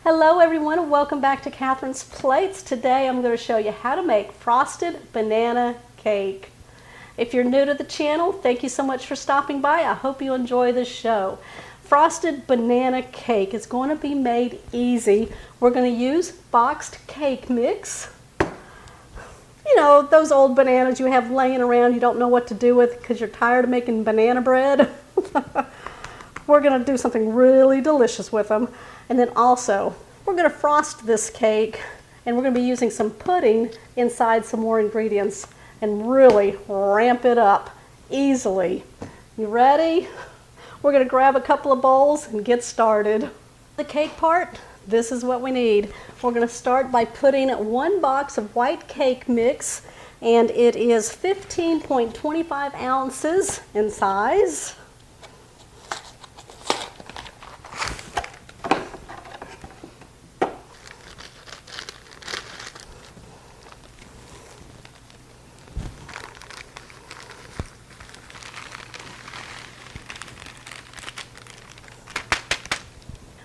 Hello everyone and welcome back to Catherine's Plates. Today I'm going to show you how to make frosted banana cake. If you're new to the channel, thank you so much for stopping by. I hope you enjoy this show. Frosted banana cake is going to be made easy. We're going to use boxed cake mix. You know, those old bananas you have laying around you don't know what to do with because you're tired of making banana bread. We're going to do something really delicious with them. And then also, we're going to frost this cake and we're going to be using some pudding inside some more ingredients and really ramp it up easily. You ready? We're going to grab a couple of bowls and get started. The cake part, this is what we need. We're going to start by putting 1 box of white cake mix, and it is 15.25 ounces in size.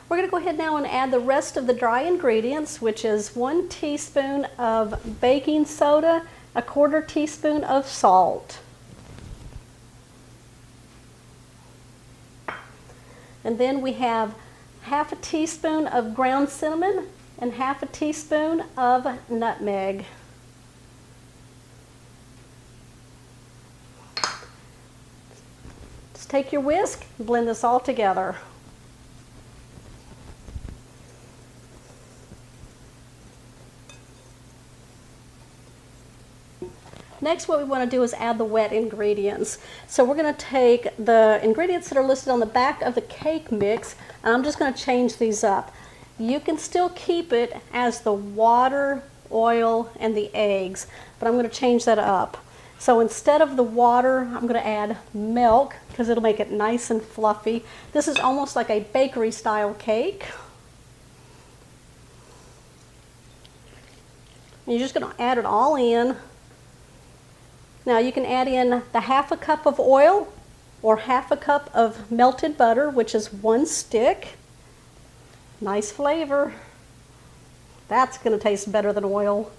We're going to go ahead now and add the rest of the dry ingredients, which is 1 teaspoon of baking soda, 1/4 teaspoon of salt. And then we have 1/2 teaspoon of ground cinnamon and 1/2 teaspoon of nutmeg. Just take your whisk and blend this all together. Next, what we want to do is add the wet ingredients. So we're going to take the ingredients that are listed on the back of the cake mix, and I'm just going to change these up. You can still keep it as the water, oil, and the eggs, but I'm going to change that up. So instead of the water, I'm going to add milk because it'll make it nice and fluffy. This is almost like a bakery style cake. You're just going to add it all in. Now you can add in the 1/2 cup of oil or 1/2 cup of melted butter, which is 1 stick. Nice flavor. That's going to taste better than oil.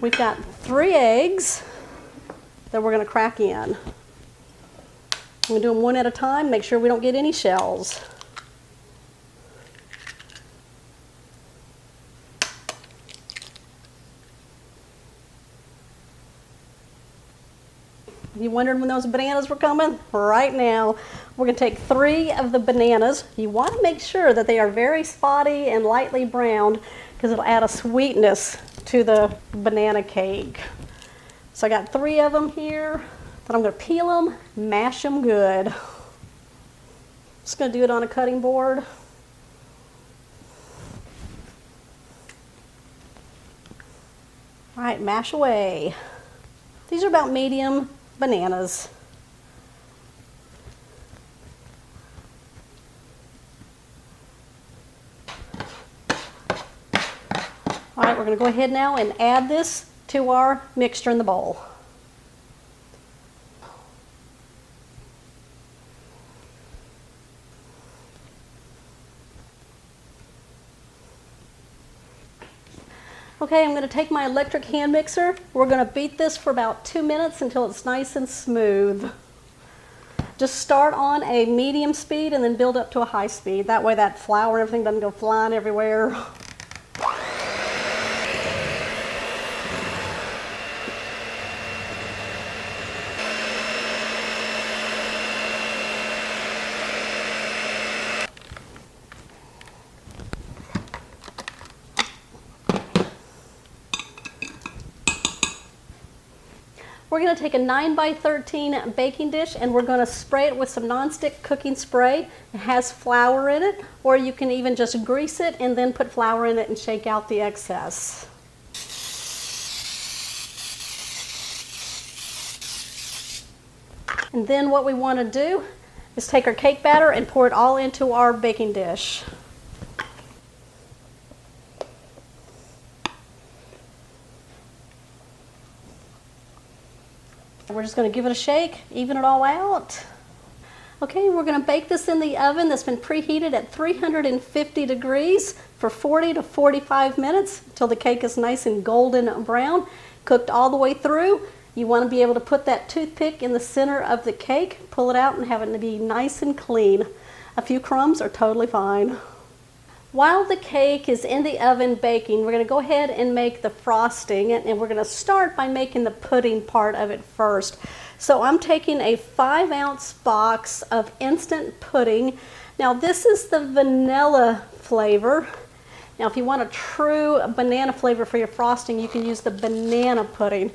We've got 3 eggs that we're going to crack in. I'm going to do them one at a time, make sure we don't get any shells. You wondered when those bananas were coming? Right now. We're going to take 3 of the bananas. You want to make sure that they are very spotty and lightly browned because it'll add a sweetness to the banana cake. So I got 3 of them here. Then I'm going to peel them, mash them good. Just going to do it on a cutting board. All right, mash away. These are about medium bananas. All right, we're going to go ahead now and add this to our mixture in the bowl. Okay, I'm going to take my electric hand mixer. We're going to beat this for about 2 minutes until it's nice and smooth. Just start on a medium speed and then build up to a high speed. That way that flour and everything doesn't go flying everywhere. We're going to take a 9x13 baking dish and we're going to spray it with some nonstick cooking spray. It has flour in it, or you can even just grease it and then put flour in it and shake out the excess. And then what we want to do is take our cake batter and pour it all into our baking dish. We're just going to give it a shake, even it all out. Okay, we're going to bake this in the oven that's been preheated at 350 degrees for 40 to 45 minutes until the cake is nice and golden brown, cooked all the way through. You want to be able to put that toothpick in the center of the cake, pull it out and have it to be nice and clean. A few crumbs are totally fine. While the cake is in the oven baking, we're going to go ahead and make the frosting, and we're going to start by making the pudding part of it first. So I'm taking a 5-ounce box of instant pudding. Now this is the vanilla flavor. Now if you want a true banana flavor for your frosting, you can use the banana pudding.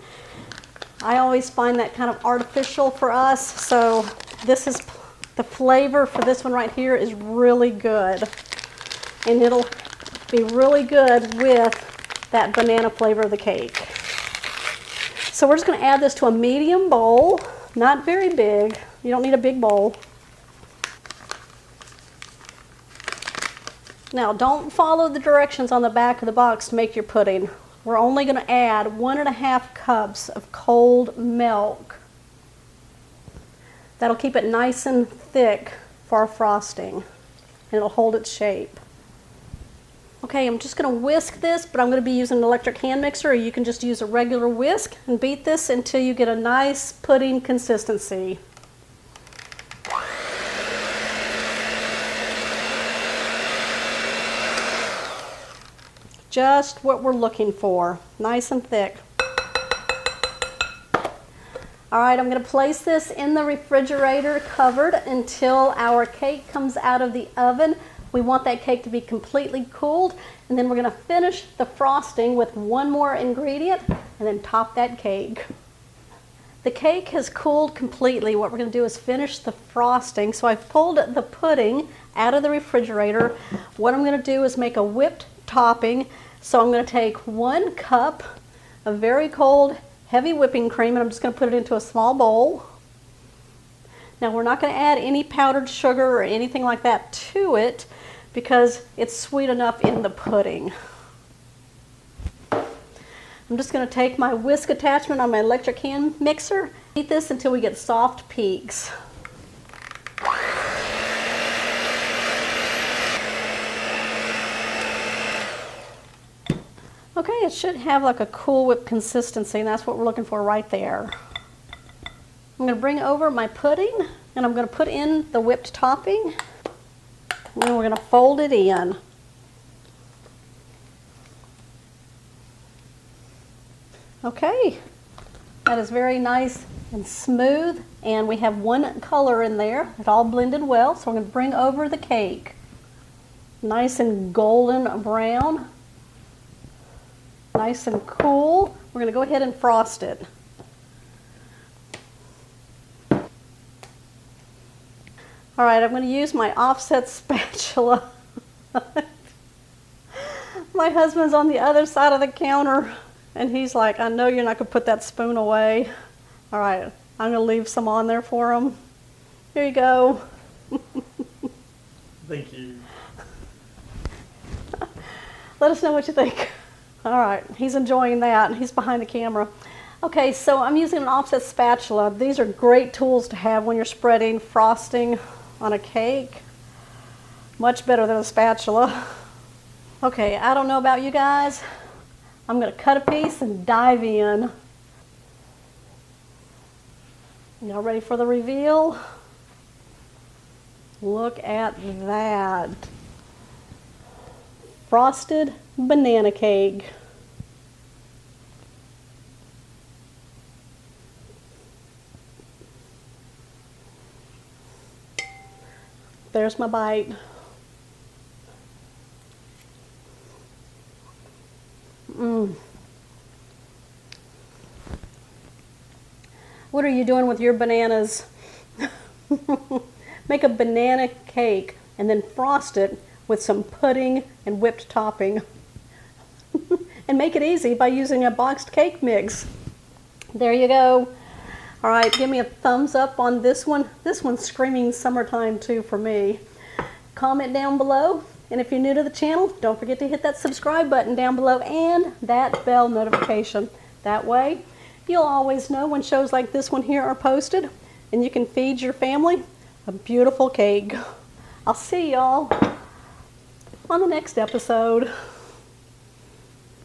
I always find that kind of artificial for us, so this is the flavor for this one right here is really good. And it'll be really good with that banana flavor of the cake. So we're just going to add this to a medium bowl, not very big. You don't need a big bowl. Now don't follow the directions on the back of the box to make your pudding. We're only going to add 1.5 cups of cold milk. That'll keep it nice and thick for our frosting, and it'll hold its shape. Okay, I'm just going to whisk this, but I'm going to be using an electric hand mixer, or you can just use a regular whisk and beat this until you get a nice pudding consistency. Just what we're looking for, nice and thick. All right, I'm going to place this in the refrigerator covered until our cake comes out of the oven. We want that cake to be completely cooled, and then we're going to finish the frosting with one more ingredient and then top that cake. The cake has cooled completely. What we're going to do is finish the frosting. So I've pulled the pudding out of the refrigerator. What I'm going to do is make a whipped topping. So I'm going to take 1 cup of very cold, heavy whipping cream, and I'm just going to put it into a small bowl. Now we're not going to add any powdered sugar or anything like that to it because it's sweet enough in the pudding. I'm just going to take my whisk attachment on my electric hand mixer, beat this until we get soft peaks. Okay, it should have like a Cool Whip consistency, and that's what we're looking for right there. I'm going to bring over my pudding, and I'm going to put in the whipped topping, and then we're going to fold it in. Okay, that is very nice and smooth, and we have one color in there. It all blended well, so we're going to bring over the cake. Nice and golden brown, nice and cool. We're going to go ahead and frost it. All right, I'm going to use my offset spatula. My husband's on the other side of the counter, and he's like, I know you're not going to put that spoon away. All right, I'm going to leave some on there for him. Here you go. Thank you. Let us know what you think. All right, he's enjoying that. He's behind the camera. Okay, so I'm using an offset spatula. These are great tools to have when you're spreading frosting on a cake. Much better than a spatula. Okay, I don't know about you guys. I'm going to cut a piece and dive in. Y'all ready for the reveal? Look at that. Frosted banana cake. There's my bite. What are you doing with your bananas? Make a banana cake and then frost it with some pudding and whipped topping. And make it easy by using a boxed cake mix. There you go. All right, give me a thumbs up on this one. This one's screaming summertime too for me. Comment down below, and if you're new to the channel, don't forget to hit that subscribe button down below and that bell notification. That way, you'll always know when shows like this one here are posted, and you can feed your family a beautiful cake. I'll see y'all on the next episode.